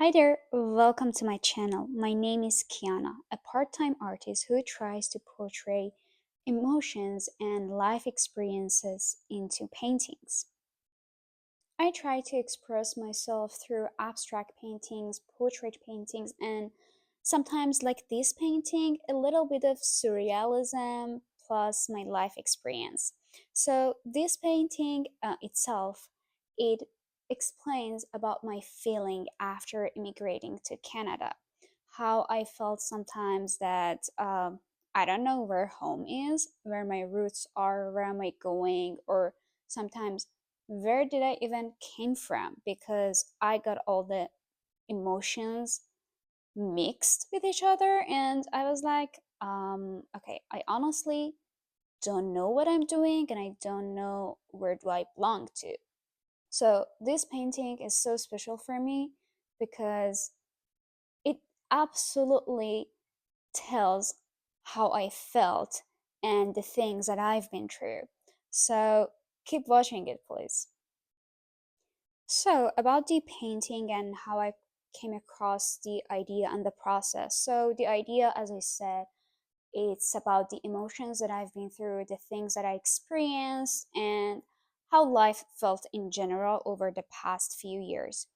Hi there, welcome to my channel. My name is Kiana, a part time artist who tries to portray emotions and life experiences into paintings. I try to express myself through abstract paintings, portrait paintings, and sometimes, like this painting, a little bit of surrealism plus my life experience. So, this painting itself, it explains about my feeling after immigrating to Canada. How I felt sometimes that I don't know where home is, where my roots are, where am I going, or sometimes where did I even came from, because I got all the emotions mixed with each other and I was like, okay, I honestly don't know what I'm doing and I don't know where do I belong to. So this painting is so special for me because it absolutely tells how I felt and the things that I've been through. So keep watching it, please. So, about the painting and how I came across the idea and the process. So, the idea, as I said, it's about the emotions that I've been through, the things that I experienced, and how life felt in general over the past few years.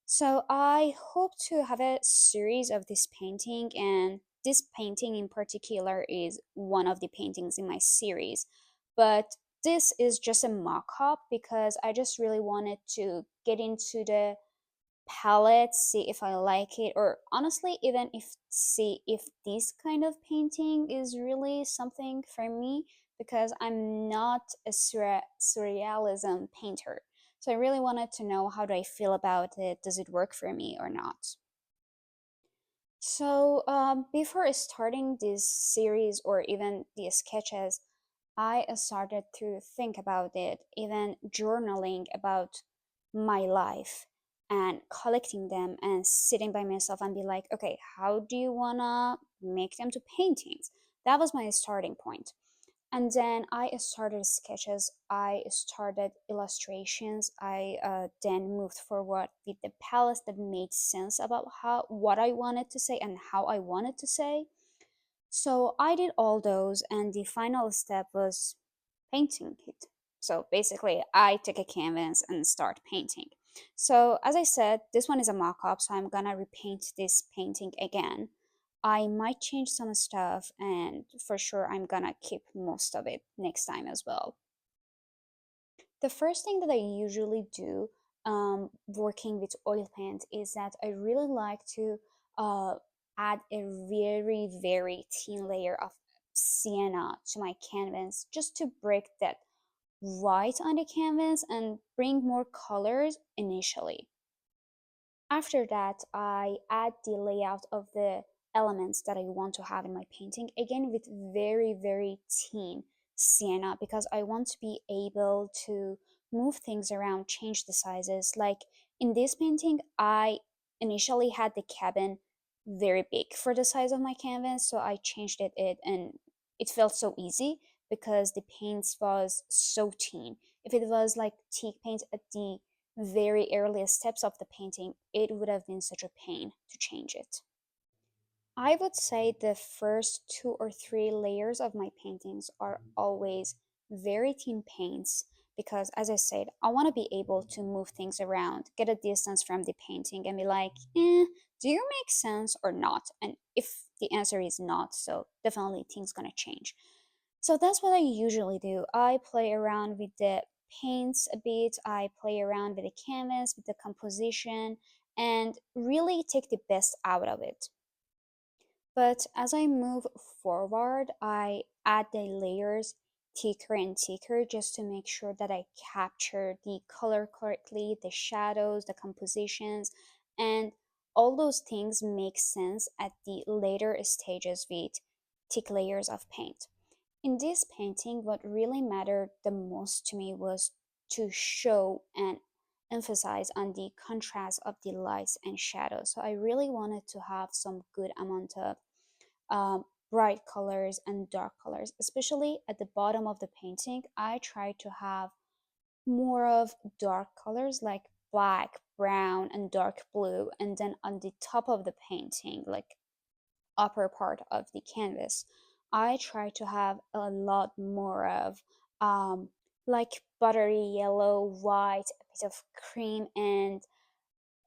So, I hope to have a series of this painting, and this painting in particular is one of the paintings in my series. But this is just a mock-up because I just really wanted to get into the palette, see if I like it, or honestly, even if see if this kind of painting is really something for me, because I'm not a surrealism painter. So I really wanted to know how do I feel about it? Does it work for me or not? So, before starting this series or even the sketches, I started to think about it, even journaling about my life and collecting them and sitting by myself and be like, okay, how do you wanna make them to paintings? That was my starting point. And then I started sketches, I started illustrations, I then moved forward with the palettes that made sense about how what I wanted to say and how I wanted to say. So I did all those, and the final step was painting it. So basically, I took a canvas and start painting. So as I said, this one is a mock-up, so I'm gonna repaint this painting again. I might change some stuff, and for sure, I'm gonna keep most of it next time as well. The first thing that I usually do working with oil paint is that I really like to uh, add a very, very thin layer of sienna to my canvas just to break that white on the canvas and bring more colors initially. After that, I add the layout of the elements that I want to have in my painting, again with very, very thin sienna, because I want to be able to move things around, change the sizes. Like in this painting, I initially had the cabin very big for the size of my canvas, so I changed it and it felt so easy because the paints was so thin. If it was like teak paint at the very earliest steps of the painting, it would have been such a pain to change it. I would say the first two or three layers of my paintings are always very thin paints because, as I said, I want to be able to move things around, get a distance from the painting, and be like, do you make sense or not? And if the answer is not, so definitely things gonna change. So that's what I usually do. I play around with the paints a bit, I play around with the canvas, with the composition, and really take the best out of it. But as I move forward, I add the layers thicker and thicker just to make sure that I capture the color correctly, the shadows, the compositions, and all those things make sense at the later stages with thick layers of paint. In this painting, what really mattered the most to me was to show and emphasize on the contrast of the lights and shadows. So I really wanted to have some good amount of bright colors and dark colors, especially at the bottom of the painting. I try to have more of dark colors, like black, brown, and dark blue, and then on the top of the painting, like upper part of the canvas, I try to have a lot more of um, like buttery yellow, white, a bit of cream, and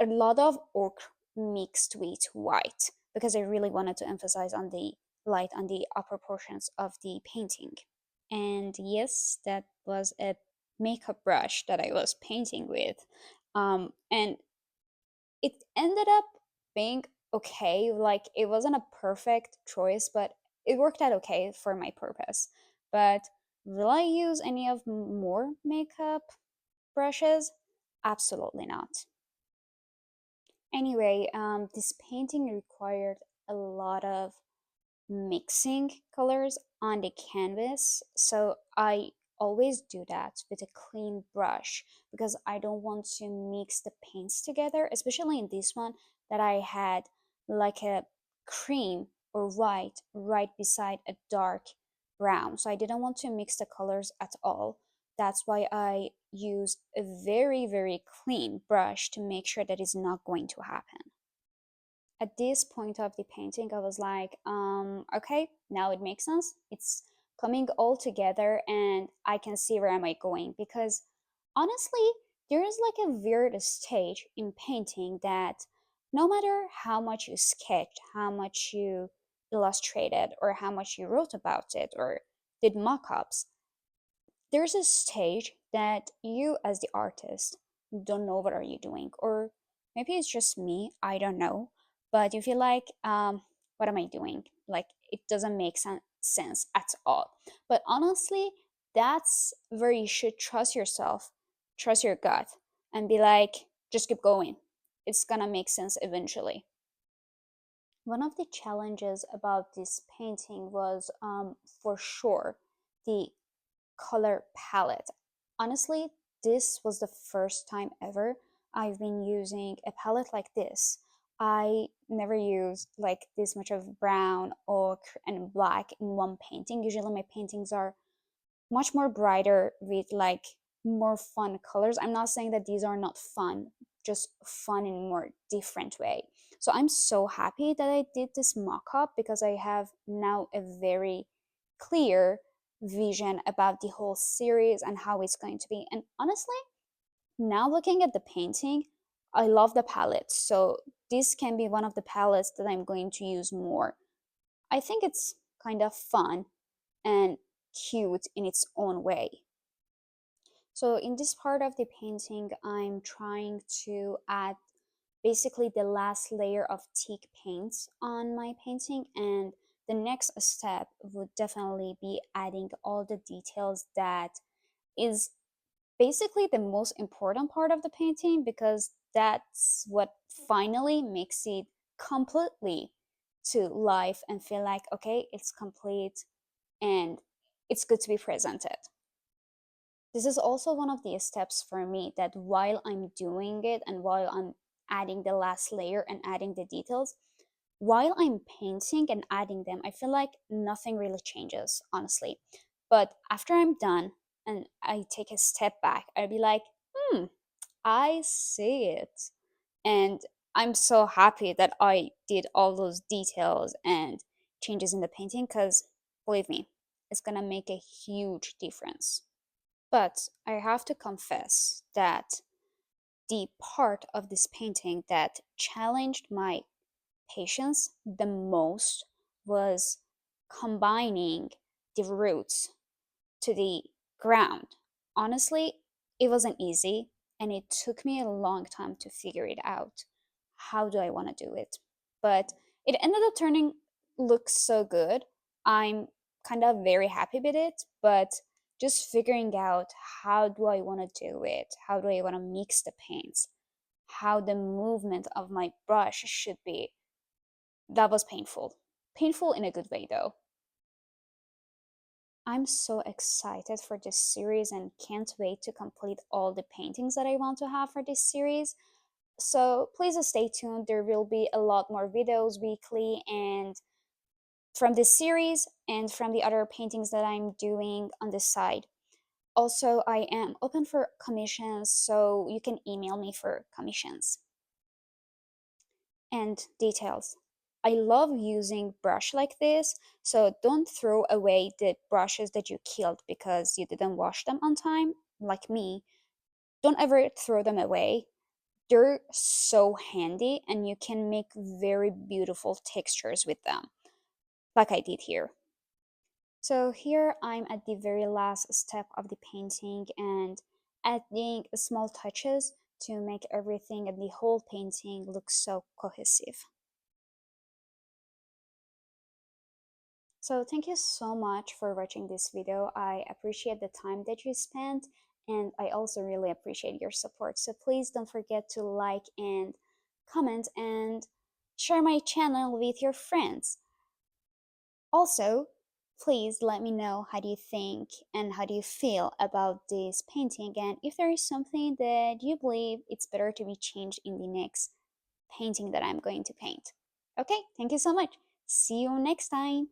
a lot of ochre mixed with white because I really wanted to emphasize on the light on the upper portions of the painting. And yes, that was a makeup brush that I was painting with. And it ended up being okay. Like it wasn't a perfect choice, but it worked out okay for my purpose. But will I use any of more makeup brushes? Absolutely not. Anyway, this painting required a lot of mixing colors on the canvas, so I always do that with a clean brush because I don't want to mix the paints together, especially in this one that I had like a cream or white right beside a dark brown. So I didn't want to mix the colors at all. That's why I use a very, very clean brush to make sure that is not going to happen. At this point of the painting, I was like, okay, now it makes sense. It's coming all together and I can see where am I going because honestly, there is like a weird stage in painting that no matter how much you sketched, how much you illustrated, or how much you wrote about it or did mock-ups, there's a stage that you as the artist don't know what are you doing, or maybe it's just me, I don't know, but you feel like what am I doing, like it doesn't make sense at all. But honestly, that's where you should trust yourself, trust your gut, and be like, just keep going, it's gonna make sense eventually. One of the challenges about this painting was for sure the color palette. Honestly, this was the first time ever I've been using a palette like this. I never used like this much of brown, ochre, and black in one painting. Usually my paintings are much more brighter with like more fun colors. I'm not saying that these are not fun, just fun in a more different way. So I'm so happy that I did this mock-up because I have now a very clear vision about the whole series and how it's going to be. And honestly, now looking at the painting, I love the palette. So this can be one of the palettes that I'm going to use more. I think it's kind of fun and cute in its own way. So in this part of the painting, I'm trying to add basically the last layer of teak paint on my painting, and the next step would definitely be adding all the details that is basically the most important part of the painting because that's what finally makes it completely to life and feel like okay, it's complete and it's good to be presented. This is also one of the steps for me that while I'm doing it and while I'm adding the last layer and adding the details, while I'm painting and adding them, I feel like nothing really changes, honestly. But after I'm done and I take a step back, I'll be like, hmm, I see it. And I'm so happy that I did all those details and changes in the painting because believe me, it's gonna make a huge difference. But I have to confess that the part of this painting that challenged my patience the most was combining the roots to the ground. Honestly, it wasn't easy and it took me a long time to figure it out. How do I want to do it? But it ended up turning looks so good. I'm kind of very happy with it, but just figuring out how do I want to do it? How do I want to mix the paints? How the movement of my brush should be. That was painful. Painful in a good way though. I'm so excited for this series and can't wait to complete all the paintings that I want to have for this series. So please stay tuned. There will be a lot more videos weekly and from this series and from the other paintings that I'm doing on this side. Also, I am open for commissions, so you can email me for commissions and details. I love using brush like this, so don't throw away the brushes that you killed because you didn't wash them on time, like me. Don't ever throw them away. They're so handy and you can make very beautiful textures with them, like I did here. So here I'm at the very last step of the painting and adding small touches to make everything and the whole painting look so cohesive. So thank you so much for watching this video. I appreciate the time that you spent and I also really appreciate your support. So please don't forget to like and comment and share my channel with your friends. Also, please let me know how do you think and how do you feel about this painting and if there is something that you believe it's better to be changed in the next painting that I'm going to paint. Okay, thank you so much. See you next time.